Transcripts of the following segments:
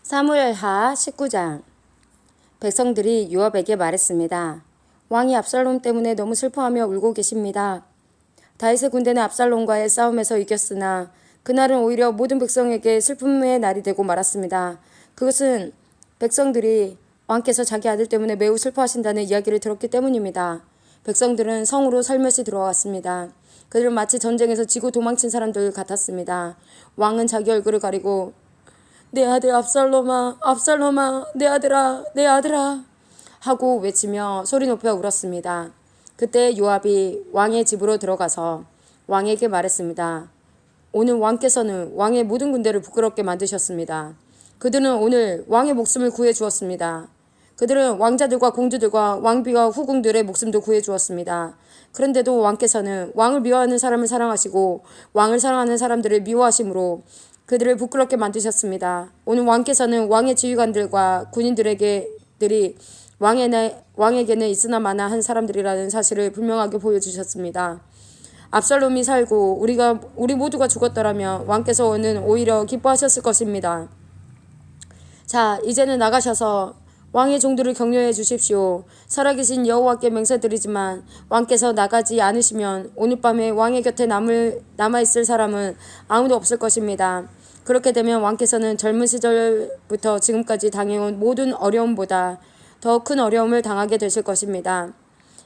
사무엘하 19장. 백성들이 요압에게 말했습니다. 왕이 압살롬 때문에 너무 슬퍼하며 울고 계십니다. 다윗의 군대는 압살롬과의 싸움에서 이겼으나 그날은 오히려 모든 백성에게 슬픔의 날이 되고 말았습니다. 그것은 백성들이 왕께서 자기 아들 때문에 매우 슬퍼하신다는 이야기를 들었기 때문입니다. 백성들은 성으로 살며시 들어왔습니다. 그들은 마치 전쟁에서 지고 도망친 사람들 같았습니다. 왕은 자기 얼굴을 가리고 내 아들 압살롬아, 압살롬아, 내 아들아, 내 아들아 하고 외치며 소리 높여 울었습니다. 그때 요압이 왕의 집으로 들어가서 왕에게 말했습니다. 오늘 왕께서는 왕의 모든 군대를 부끄럽게 만드셨습니다. 그들은 오늘 왕의 목숨을 구해 주었습니다. 그들은 왕자들과 공주들과 왕비와 후궁들의 목숨도 구해 주었습니다. 그런데도 왕께서는 왕을 미워하는 사람을 사랑하시고 왕을 사랑하는 사람들을 미워하심으로 그들을 부끄럽게 만드셨습니다. 오늘 왕께서는 왕의 지휘관들과 군인들이 왕에게는 있으나 마나 한 사람들이라는 사실을 분명하게 보여주셨습니다. 압살롬이 살고 우리 모두가 죽었더라면 왕께서는 오히려 기뻐하셨을 것입니다. 자, 이제는 나가셔서 왕의 종들을 격려해 주십시오. 살아계신 여호와께 맹세드리지만 왕께서 나가지 않으시면 오늘 밤에 왕의 곁에 남아있을 사람은 아무도 없을 것입니다. 그렇게 되면 왕께서는 젊은 시절부터 지금까지 당해온 모든 어려움보다 더 큰 어려움을 당하게 되실 것입니다.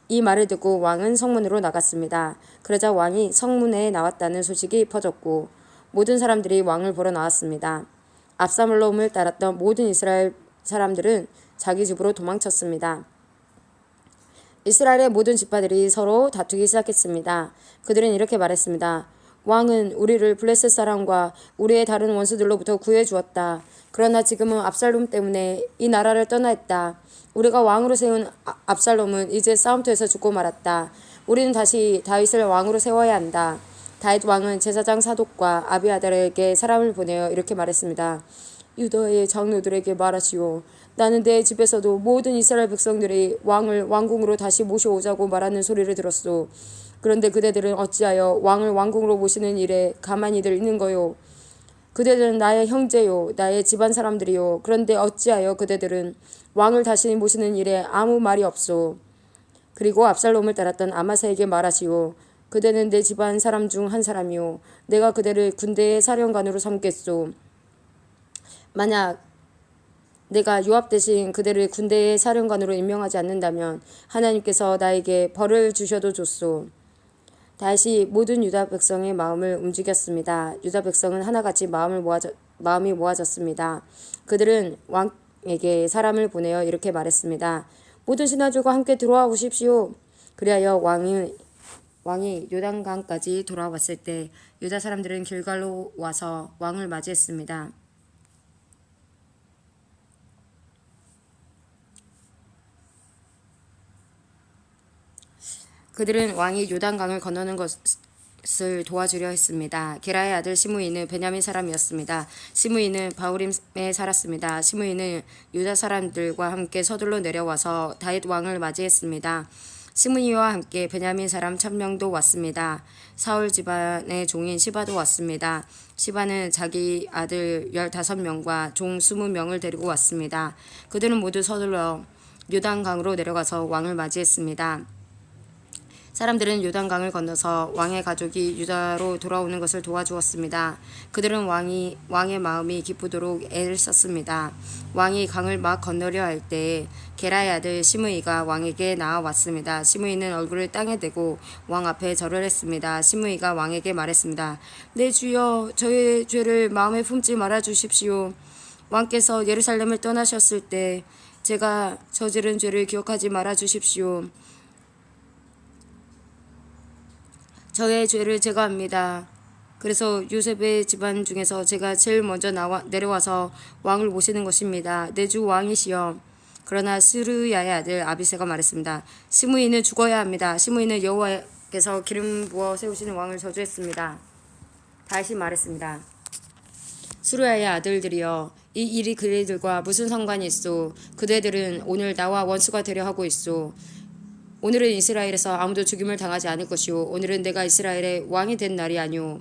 이 말을 듣고 왕은 성문으로 나갔습니다. 그러자 왕이 성문에 나왔다는 소식이 퍼졌고 모든 사람들이 왕을 보러 나왔습니다. 압살롬을 따랐던 모든 이스라엘 사람들은 자기 집으로 도망쳤습니다. 이스라엘의 모든 지파들이 서로 다투기 시작했습니다. 그들은 이렇게 말했습니다. 왕은 우리를 블레셋 사람과 우리의 다른 원수들로부터 구해 주었다. 그러나 지금은 압살롬 때문에 이 나라를 떠나 있다. 우리가 왕으로 세운 압살롬은 이제 싸움터에서 죽고 말았다. 우리는 다시 다윗을 왕으로 세워야 한다. 다윗 왕은 제사장 사독과 아비아달에게 사람을 보내어 이렇게 말했습니다. 유다의 장로들에게 말하시오. 나는 내 집에서도 모든 이스라엘 백성들이 왕을 왕궁으로 다시 모셔오자고 말하는 소리를 들었소. 그런데 그대들은 어찌하여 왕을 왕궁으로 모시는 일에 가만히들 있는 거요. 그대들은 나의 형제요, 나의 집안 사람들이요. 그런데 어찌하여 그대들은 왕을 다시 모시는 일에 아무 말이 없소. 그리고 압살롬을 따랐던 아마사에게 말하시오. 그대는 내 집안 사람 중 한 사람이요. 내가 그대를 군대의 사령관으로 삼겠소. 만약 내가 요압 대신 그대를 군대의 사령관으로 임명하지 않는다면 하나님께서 나에게 벌을 주셔도 좋소. 다시 모든 유다 백성의 마음을 움직였습니다. 유다 백성은 하나같이 마음이 모아졌습니다. 그들은 왕에게 사람을 보내어 이렇게 말했습니다. 모든 신하들과 함께 들어와 오십시오. 그리하여 왕이 요단강까지 돌아왔을 때 유다 사람들은 길갈로 와서 왕을 맞이했습니다. 그들은 왕이 요단강을 건너는 것을 도와주려 했습니다. 게라의 아들 시므이는 베냐민 사람이었습니다. 시므이는 바후림에 살았습니다. 시므이는 유다 사람들과 함께 서둘러 내려와서 다윗 왕을 맞이했습니다. 시므이와 함께 베냐민 사람 1000명도 왔습니다. 사울 집안의 종인 시바도 왔습니다. 시바는 자기 아들 15명과 종 20명을 데리고 왔습니다. 그들은 모두 서둘러 요단강으로 내려가서 왕을 맞이했습니다. 사람들은 요단강을 건너서 왕의 가족이 유다로 돌아오는 것을 도와주었습니다. 그들은 왕의 마음이 기쁘도록 애를 썼습니다. 왕이 강을 막 건너려 할 때에 게라의 아들 시므이가 왕에게 나아왔습니다. 시므이는 얼굴을 땅에 대고 왕 앞에 절을 했습니다. 시므이가 왕에게 말했습니다. 내 주여, 저의 죄를 마음에 품지 말아 주십시오. 왕께서 예루살렘을 떠나셨을 때 제가 저지른 죄를 기억하지 말아 주십시오. 저의 죄를 제가 압니다. 그래서 요셉의 집안 중에서 제가 제일 먼저 내려와서 왕을 모시는 것입니다. 내 주 왕이시여. 그러나 스루야의 아들 아비새가 말했습니다. 시므이는 죽어야 합니다. 시므이는 여호와께서 기름 부어 세우시는 왕을 저주했습니다. 다시 말했습니다. 스루야의 아들들이여, 이 일이 그대들과 무슨 상관이 있소? 그대들은 오늘 나와 원수가 되려 하고 있소. 오늘은 이스라엘에서 아무도 죽임을 당하지 않을 것이오. 오늘은 내가 이스라엘의 왕이 된 날이 아니오.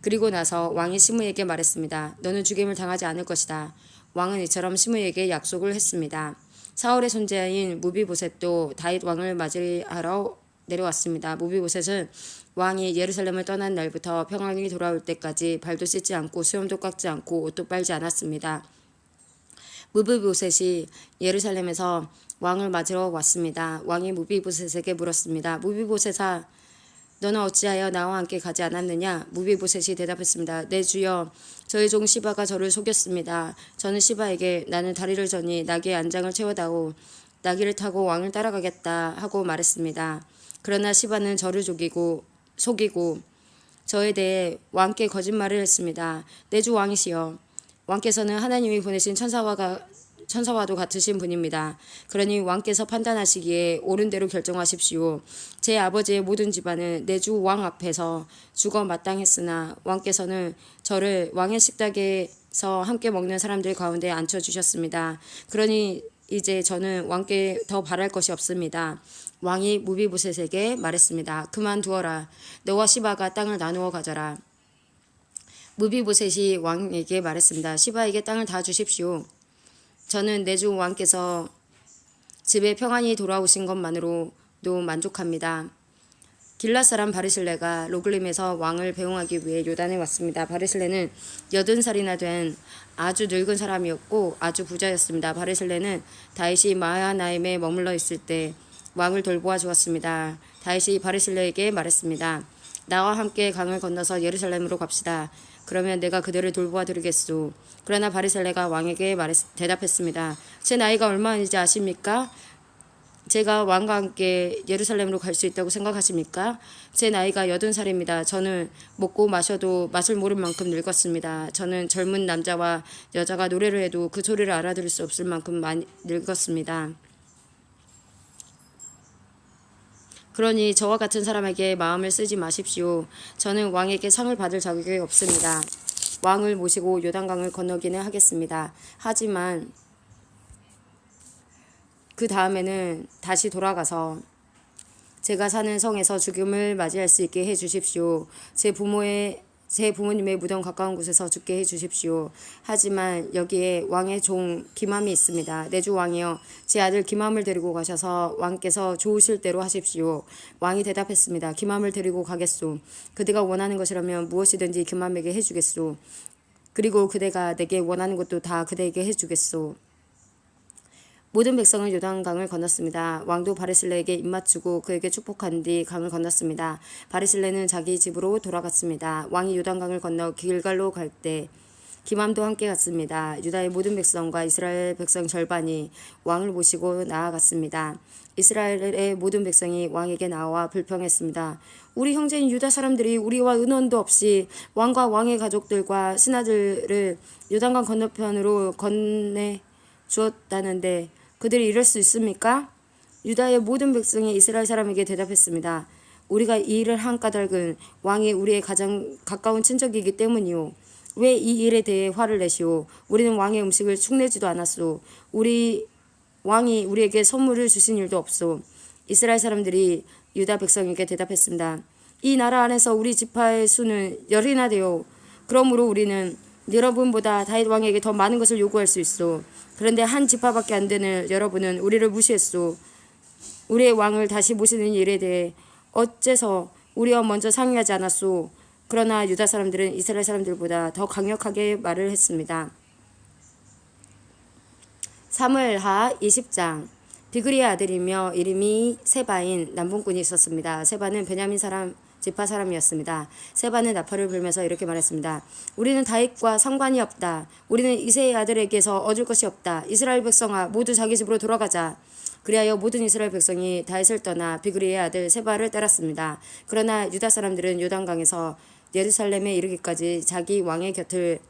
그리고 나서 왕이 시므이에게 말했습니다. 너는 죽임을 당하지 않을 것이다. 왕은 이처럼 시므에게 약속을 했습니다. 사울의 손자인 무비보셋도 다윗 왕을 맞이하러 내려왔습니다. 무비보셋은 왕이 예루살렘을 떠난 날부터 평안히 돌아올 때까지 발도 씻지 않고 수염도 깎지 않고 옷도 빨지 않았습니다. 무비보셋이 예루살렘에서 왕을 맞으러 왔습니다. 왕이 무비보셋에게 물었습니다. 무비보셋아, 너는 어찌하여 나와 함께 가지 않았느냐? 무비보셋이 대답했습니다. 내 주여, 저희 종 시바가 저를 속였습니다. 저는 시바에게 나는 다리를 저니 나귀의 안장을 채워다오 나귀를 타고 왕을 따라가겠다 하고 말했습니다. 그러나 시바는 저를 속이고 저에 대해 왕께 거짓말을 했습니다. 내 주 왕이시여, 왕께서는 하나님이 보내신 천사와도 같으신 분입니다. 그러니 왕께서 판단하시기에 옳은 대로 결정하십시오. 제 아버지의 모든 집안은 내 주 왕 앞에서 죽어 마땅했으나 왕께서는 저를 왕의 식탁에서 함께 먹는 사람들 가운데 앉혀주셨습니다. 그러니 이제 저는 왕께 더 바랄 것이 없습니다. 왕이 무비보셋에게 말했습니다. 그만두어라. 너와 시바가 땅을 나누어 가져라. 무비보셋이 왕에게 말했습니다. 시바에게 땅을 다 주십시오. 저는 내 주 왕께서 집에 평안히 돌아오신 것만으로도 만족합니다. 길랏 사람 바르실레가 로글림에서 왕을 배웅하기 위해 요단에 왔습니다. 바르실레는 80살이나 된 아주 늙은 사람이었고 아주 부자였습니다. 바르실레는 다윗이 마하나임에 머물러 있을 때 왕을 돌보아 주었습니다. 다윗이 바르실레에게 말했습니다. 나와 함께 강을 건너서 예루살렘으로 갑시다. 그러면 내가 그들을 돌보아 드리겠소. 그러나 바르실레가 왕에게 대답했습니다. 제 나이가 얼마인지 아십니까? 제가 왕과 함께 예루살렘으로 갈 수 있다고 생각하십니까? 제 나이가 80살입니다. 저는 먹고 마셔도 맛을 모를 만큼 늙었습니다. 저는 젊은 남자와 여자가 노래를 해도 그 소리를 알아들을 수 없을 만큼 많이 늙었습니다. 그러니 저와 같은 사람에게 마음을 쓰지 마십시오. 저는 왕에게 상을 받을 자격이 없습니다. 왕을 모시고 요단강을 건너기는 하겠습니다. 하지만 그 다음에는 다시 돌아가서 제가 사는 성에서 죽음을 맞이할 수 있게 해주십시오. 제 부모님의 무덤 가까운 곳에서 죽게 해주십시오. 하지만 여기에 왕의 종 기맘이 있습니다. 내 주 왕이여, 제 아들 기맘을 데리고 가셔서 왕께서 좋으실 대로 하십시오. 왕이 대답했습니다. 기맘을 데리고 가겠소. 그대가 원하는 것이라면 무엇이든지 기맘에게 해주겠소. 그리고 그대가 내게 원하는 것도 다 그대에게 해주겠소. 모든 백성은 요단강을 건넜습니다. 왕도 바르실레에게 입맞추고 그에게 축복한 뒤 강을 건넜습니다. 바르실레는 자기 집으로 돌아갔습니다. 왕이 요단강을 건너 길갈로 갈 때 기맘도 함께 갔습니다. 유다의 모든 백성과 이스라엘 백성 절반이 왕을 모시고 나아갔습니다. 이스라엘의 모든 백성이 왕에게 나와 불평했습니다. 우리 형제인 유다 사람들이 우리와 의논도 없이 왕과 왕의 가족들과 신하들을 요단강 건너편으로 건네 주었다는데 그들이 이럴 수 있습니까? 유다의 모든 백성이 이스라엘 사람에게 대답했습니다. 우리가 이 일을 한 까닭은 왕이 우리의 가장 가까운 친척이기 때문이요. 왜 이 일에 대해 화를 내시오? 우리는 왕의 음식을 축내지도 않았소. 왕이 우리에게 선물을 주신 일도 없소. 이스라엘 사람들이 유다 백성에게 대답했습니다. 이 나라 안에서 우리 지파의 수는 10이나 되오. 그러므로 우리는 여러분보다 다윗 왕에게 더 많은 것을 요구할 수 있소. 그런데 한 지파밖에 안 되는 여러분은 우리를 무시했소. 우리의 왕을 다시 모시는 일에 대해 어째서 우리와 먼저 상의하지 않았소. 그러나 유다 사람들은 이스라엘 사람들보다 더 강력하게 말을 했습니다. 사무엘하 20장. 비그리의 아들이며 이름이 세바인 남봉꾼이 있었습니다. 세바는 베냐민 지파 사람이었습니다. 세바는 나팔을 불면서 이렇게 말했습니다. 우리는 다윗과 상관이 없다. 우리는 이새의 아들에게서 얻을 것이 없다. 이스라엘 백성아, 모두 자기 집으로 돌아가자. 그리하여 모든 이스라엘 백성이 다윗을 떠나 비그리의 아들 세바를 따랐습니다. 그러나 유다 사람들은 요단강에서 예루살렘에 이르기까지 자기 왕의 곁을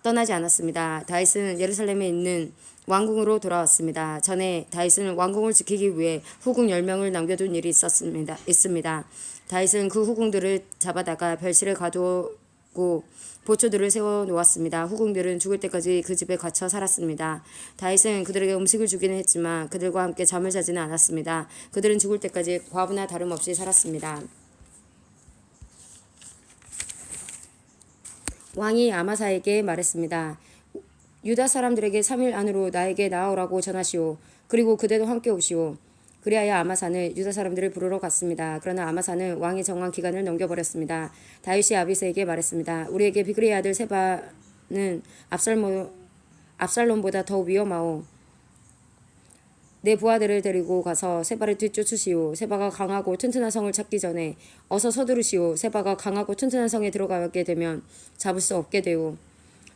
떠나지 않았습니다. 다윗은 예루살렘에 있는 왕궁으로 돌아왔습니다. 전에 다윗은 왕궁을 지키기 위해 후궁 10명을 남겨둔 일이 있습니다. 다윗은 그 후궁들을 잡아다가 별실에 가두고 보초들을 세워놓았습니다. 후궁들은 죽을 때까지 그 집에 갇혀 살았습니다. 다윗은 그들에게 음식을 주기는 했지만 그들과 함께 잠을 자지는 않았습니다. 그들은 죽을 때까지 과부나 다름없이 살았습니다. 왕이 아마사에게 말했습니다. 유다 사람들에게 3일 안으로 나에게 나아오라고 전하시오. 그리고 그대도 함께 오시오. 그리하여 아마사는 유다 사람들을 부르러 갔습니다. 그러나 아마사는 왕의 정한 기간을 넘겨버렸습니다. 다윗이 아비새에게 말했습니다. 우리에게 비그리의 아들 세바는 압살롬보다 더 위험하오. 내 부하들을 데리고 가서 세바를 뒤쫓으시오. 세바가 강하고 튼튼한 성을 찾기 전에 어서 서두르시오. 세바가 강하고 튼튼한 성에 들어가게 되면 잡을 수 없게 되오.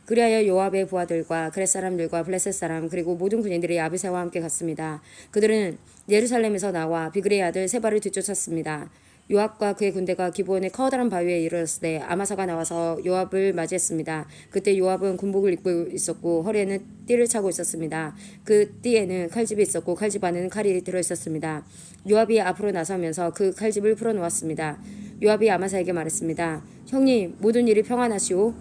그리하여 요압의 부하들과 그렛 사람들과 블레셋 사람 그리고 모든 군인들이 아비새와 함께 갔습니다. 그들은 예루살렘에서 나와 비그리의 아들 세바를 뒤쫓았습니다. 요압과 그의 군대가 기브온의 커다란 바위에 이르렀을 때 아마사가 나와서 요압을 맞이했습니다. 그때 요압은 군복을 입고 있었고 허리에는 띠를 차고 있었습니다. 그 띠에는 칼집이 있었고 칼집 안에는 칼이 들어있었습니다. 요압이 앞으로 나서면서 그 칼집을 풀어놓았습니다. 요압이 아마사에게 말했습니다. 형님, 모든 일이 평안하시오?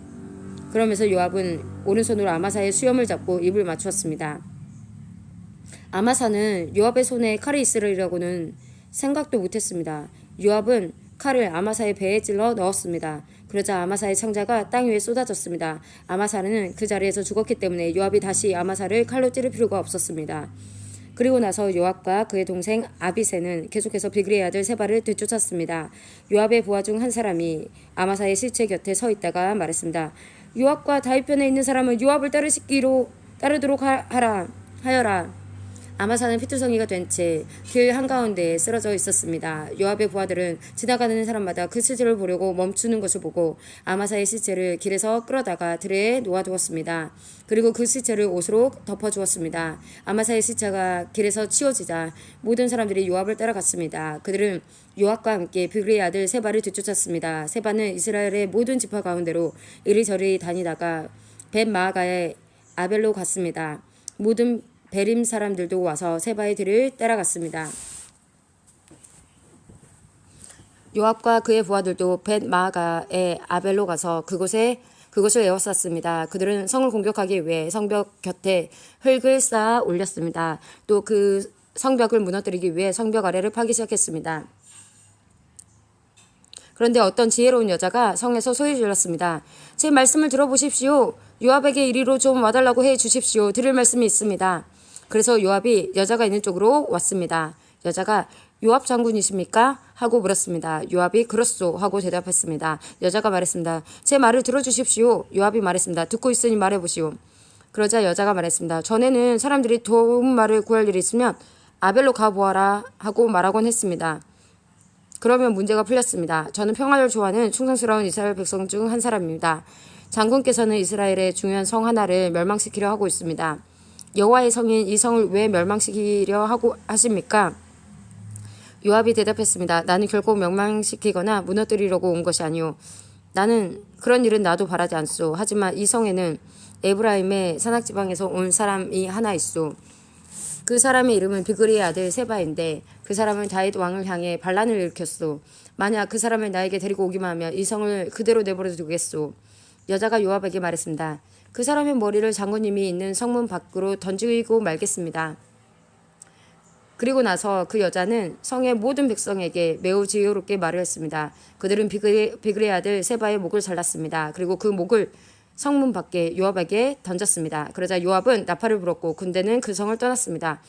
그러면서 요압은 오른손으로 아마사의 수염을 잡고 입을 맞추었습니다. 아마사는 요압의 손에 칼이 있으리라고는 생각도 못했습니다. 요압은 칼을 아마사의 배에 찔러 넣었습니다. 그러자 아마사의 창자가 땅 위에 쏟아졌습니다. 아마사는 그 자리에서 죽었기 때문에 요압이 다시 아마사를 칼로 찌를 필요가 없었습니다. 그리고 나서 요압과 그의 동생 아비새는 계속해서 비그리의 아들 세바를 되쫓았습니다. 요압의 부하 중 한 사람이 아마사의 시체 곁에 서 있다가 말했습니다. 요압과 다윗 편에 있는 사람은 요압을 따르도록 하여라. 아마사는 피투성이가 된 채 길 한가운데에 쓰러져 있었습니다. 요압의 부하들은 지나가는 사람마다 그 시체를 보려고 멈추는 것을 보고 아마사의 시체를 길에서 끌어다가 들에 놓아두었습니다. 그리고 그 시체를 옷으로 덮어주었습니다. 아마사의 시체가 길에서 치워지자 모든 사람들이 요압을 따라갔습니다. 그들은 요압과 함께 비그리의 아들 세바를 뒤쫓았습니다. 세바는 이스라엘의 모든 지파 가운데로 이리저리 다니다가 벳마아가의 아벨로 갔습니다. 모든 베림 사람들도 와서 세바의 뒤를 따라갔습니다. 요압과 그의 부하들도 벳마아가의 아벨로 가서 그것을 에워쌌습니다. 그들은 성을 공격하기 위해 성벽 곁에 흙을 쌓아 올렸습니다. 또 그 성벽을 무너뜨리기 위해 성벽 아래를 파기 시작했습니다. 그런데 어떤 지혜로운 여자가 성에서 소리 질렀습니다. 제 말씀을 들어보십시오. 요압에게 이리로 좀 와달라고 해 주십시오. 들을 말씀이 있습니다. 그래서 요압이 여자가 있는 쪽으로 왔습니다. 여자가 요압 장군이십니까? 하고 물었습니다. 요압이 그렇소 하고 대답했습니다. 여자가 말했습니다. 제 말을 들어주십시오. 요압이 말했습니다. 듣고 있으니 말해보시오. 그러자 여자가 말했습니다. 전에는 사람들이 도움말을 구할 일이 있으면 아벨로 가보아라 하고 말하곤 했습니다. 그러면 문제가 풀렸습니다. 저는 평화를 좋아하는 충성스러운 이스라엘 백성 중 한 사람입니다. 장군께서는 이스라엘의 중요한 성 하나를 멸망시키려 하고 있습니다. 여호와의 성인 이 성을 왜 멸망시키려 하십니까? 요압이 대답했습니다. 나는 결코 멸망시키거나 무너뜨리려고 온 것이 아니오. 나는 그런 일은 나도 바라지 않소. 하지만 이 성에는 에브라임의 산악지방에서 온 사람이 하나 있소. 그 사람의 이름은 비그리의 아들 세바인데 그 사람은 다윗 왕을 향해 반란을 일으켰소. 만약 그 사람을 나에게 데리고 오기만 하면 이 성을 그대로 내버려 두겠소. 여자가 요압에게 말했습니다. 그 사람의 머리를 장군님이 있는 성문 밖으로 던지고 말겠습니다. 그리고 나서 그 여자는 성의 모든 백성에게 매우 지혜롭게 말을 했습니다. 그들은 비그리의 아들 세바의 목을 잘랐습니다. 그리고 그 목을 성문 밖에 요압에게 던졌습니다. 그러자 요압은 나팔을 불었고 군대는 그 성을 떠났습니다.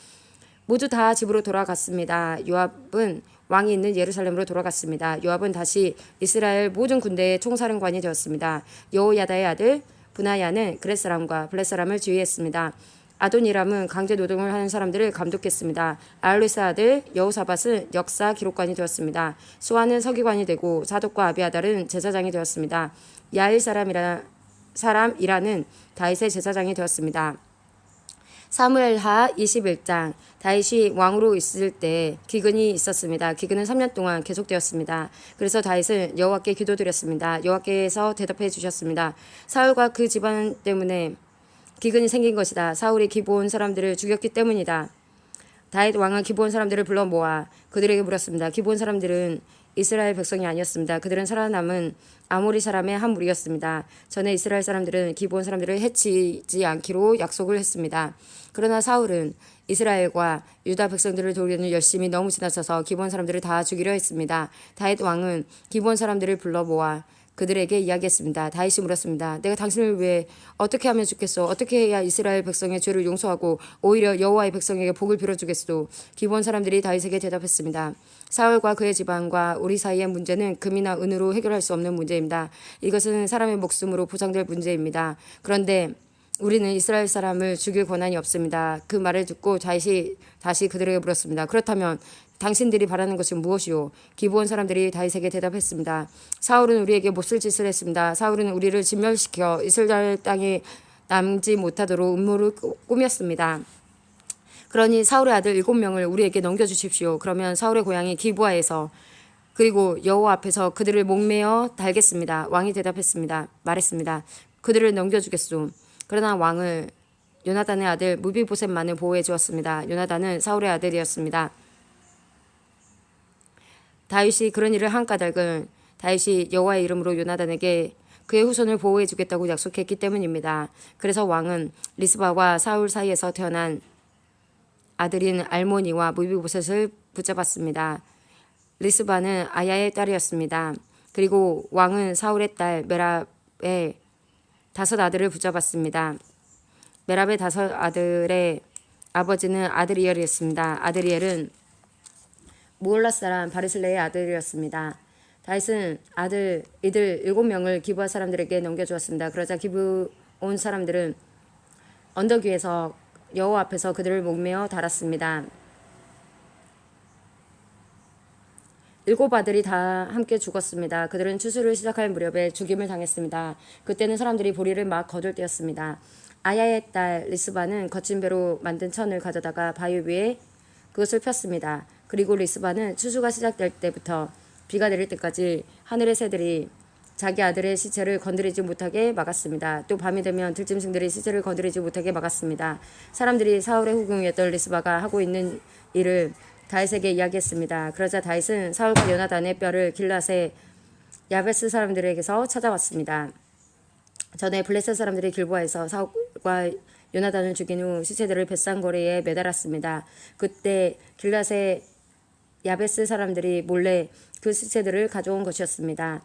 모두 다 집으로 돌아갔습니다. 요압은 왕이 있는 예루살렘으로 돌아갔습니다. 요압은 다시 이스라엘 모든 군대의 총사령관이 되었습니다. 여호야다의 아들 브나야는 그렛 사람과 블렛 사람을 지휘했습니다. 아도니람은 강제 노동을 하는 사람들을 감독했습니다. 아알루스 아들 여호사밧은 역사 기록관이 되었습니다. 수아는 서기관이 되고 사독과 아비아달은 제사장이 되었습니다. 야일 사람이라는 다윗의 제사장이 되었습니다. 사무엘하 21장. 다윗이 왕으로 있을 때 기근이 있었습니다. 기근은 3년 동안 계속되었습니다. 그래서 다윗은 여호와께 기도드렸습니다. 여호와께서 대답해 주셨습니다. 사울과 그 집안 때문에 기근이 생긴 것이다. 사울이 기브온 사람들을 죽였기 때문이다. 다윗 왕은 기브온 사람들을 불러 모아 그들에게 물었습니다. 기브온 사람들은 이스라엘 백성이 아니었습니다. 그들은 살아남은 아모리 사람의 한 무리였습니다. 전에 이스라엘 사람들은 기브온 사람들을 해치지 않기로 약속을 했습니다. 그러나 사울은 이스라엘과 유다 백성들을 도우려는 열심이 너무 지나쳐서 기브온 사람들을 다 죽이려 했습니다. 다윗 왕은 기브온 사람들을 불러 모아 그들에게 이야기했습니다. 다윗이 물었습니다. 내가 당신을 위해 어떻게 하면 좋겠소? 어떻게 해야 이스라엘 백성의 죄를 용서하고 오히려 여호와의 백성에게 복을 빌어주겠소? 기브온 사람들이 다윗에게 대답했습니다. 사울과 그의 집안과 우리 사이의 문제는 금이나 은으로 해결할 수 없는 문제입니다. 이것은 사람의 목숨으로 보상될 문제입니다. 그런데 우리는 이스라엘 사람을 죽일 권한이 없습니다. 그 말을 듣고 다윗이 다시 그들에게 물었습니다. 그렇다면 당신들이 바라는 것은 무엇이요? 기브온 사람들이 다윗에게 대답했습니다. 사울은 우리에게 못쓸 짓을 했습니다. 사울은 우리를 진멸시켜 이스라엘 땅에 남지 못하도록 음모를 꾸몄습니다. 그러니 사울의 아들 7명을 우리에게 넘겨주십시오. 그러면 사울의 고향이 기브아에서 그리고 여호와 앞에서 그들을 목매어 달겠습니다. 왕이 말했습니다. 그들을 넘겨주겠소. 그러나 왕을 요나단의 아들 무비보셋만을 보호해 주었습니다. 요나단은 사울의 아들이었습니다. 다윗이 그런 일을 한 까닭은 다윗이 여호와의 이름으로 요나단에게 그의 후손을 보호해 주겠다고 약속했기 때문입니다. 그래서 왕은 리스바와 사울 사이에서 태어난 아들인 알모니와 무비보셋을 붙잡았습니다. 리스바는 아야의 딸이었습니다. 그리고 왕은 사울의 딸 메랍의 5 아들을 붙잡았습니다. 메랍의 5 아들의 아버지는 아드리엘이었습니다. 아드리엘은 무올라 사람 바르실레의 아들이었습니다. 다윗은 이들 7명을 기브아 사람들에게 넘겨주었습니다. 그러자 기브온 사람들은 언덕 위에서 여호와 앞에서 그들을 목매어 달았습니다. 7 아들이 다 함께 죽었습니다. 그들은 추수를 시작할 무렵에 죽임을 당했습니다. 그때는 사람들이 보리를 막 거둘 때였습니다. 아야의 딸 리스바는 거친 배로 만든 천을 가져다가 바위 위에 그것을 폈습니다. 그리고 리스바는 추수가 시작될 때부터 비가 내릴 때까지 하늘의 새들이 자기 아들의 시체를 건드리지 못하게 막았습니다. 또 밤이 되면 들짐승들이 시체를 건드리지 못하게 막았습니다. 사람들이 사울의 후궁이었던 리스바가 하고 있는 일을 다윗에게 이야기했습니다. 그러자 다윗은 사울과 요나단의 뼈를 길앗의 야베스 사람들에게서 찾아왔습니다. 전에 블레셋 사람들이 길보아에서 사울과 요나단을 죽인 후 시체들을 벳산고리에 매달았습니다. 그때 길앗의 야베스 사람들이 몰래 그 시체들을 가져온 것이었습니다.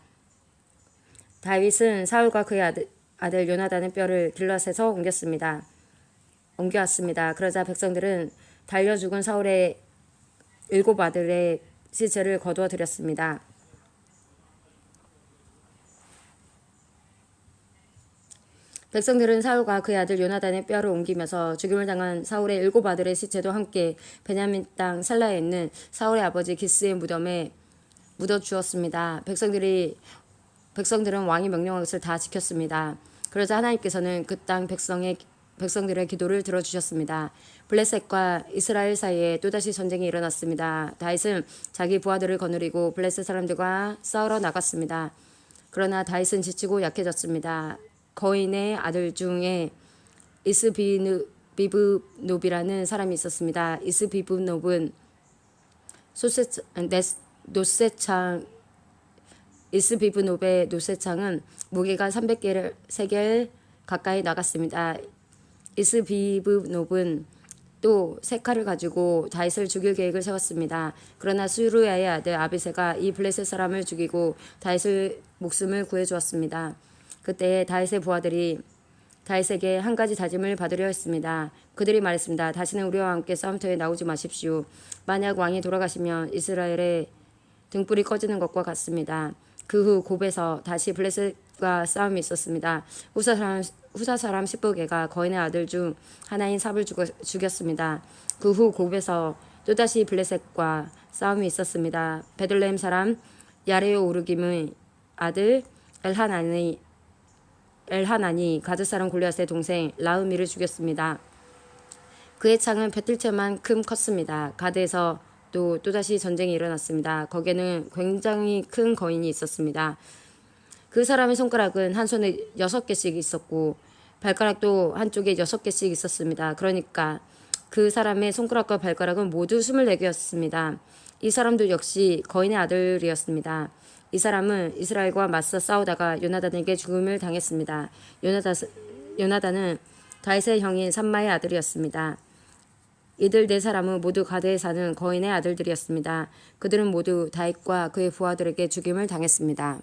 다윗은 사울과 그의 아들 요나단의 뼈를 길앗에서 옮겨왔습니다. 그러자 백성들은 달려 죽은 사울의 7 아들의 시체를 거두어 들였습니다. 백성들은 사울과 그의 아들 요나단의 뼈를 옮기면서 죽임을 당한 사울의 7 아들의 시체도 함께 베냐민 땅 살라에 있는 사울의 아버지 기스의 무덤에 묻어주었습니다. 백성들은 왕이 명령한 것을 다 지켰습니다. 그러자 하나님께서는 그 땅 백성들의 기도를 들어주셨습니다. 블레셋과 이스라엘 사이에 또다시 전쟁이 일어났습니다. 다윗은 자기 부하들을 거느리고 블레셋 사람들과 싸우러 나갔습니다. 그러나 다윗은 지치고 약해졌습니다. 거인의 아들 중에 이스비브노비라는 사람이 있었습니다. 이스비브노브는 이스비브노브의 노새창은 무게가 300세겔 가까이 나갔습니다. 이스비브노브는 또 세 칼을 가지고 다윗을 죽일 계획을 세웠습니다. 그러나 수루야의 아들 아비새가 이 블레셋 사람을 죽이고 다윗의 목숨을 구해주었습니다. 그때 다윗의 부하들이 다윗에게 한 가지 다짐을 받으려 했습니다. 그들이 말했습니다. 다시는 우리와 함께 싸움터에 나오지 마십시오. 만약 왕이 돌아가시면 이스라엘의 등불이 꺼지는 것과 같습니다. 그 후 곱에서 다시 블레셋과 싸움이 있었습니다. 후사 사람 10부개가 거인의 아들 중 하나인 삽을 죽였습니다. 그 후 곱에서 또다시 블레셋과 싸움이 있었습니다. 베들레헴 사람 야레오 오르김의 아들 엘하나니 가드 사람 골리앗의 동생 라흐미를 죽였습니다. 그의 창은 배틀채만큼 컸습니다. 가드에서 또다시 전쟁이 일어났습니다. 거기에는 굉장히 큰 거인이 있었습니다. 그 사람의 손가락은 한 손에 6개씩 있었고 발가락도 한쪽에 6개씩 있었습니다. 그러니까 그 사람의 손가락과 발가락은 모두 24개였습니다. 이 사람도 역시 거인의 아들이었습니다. 이 사람은 이스라엘과 맞서 싸우다가 요나단에게 죽음을 당했습니다. 요나단은 다윗의 형인 삼마의 아들이었습니다. 이들 4사람은 모두 가드에 사는 거인의 아들들이었습니다. 그들은 모두 다윗과 그의 부하들에게 죽임을 당했습니다.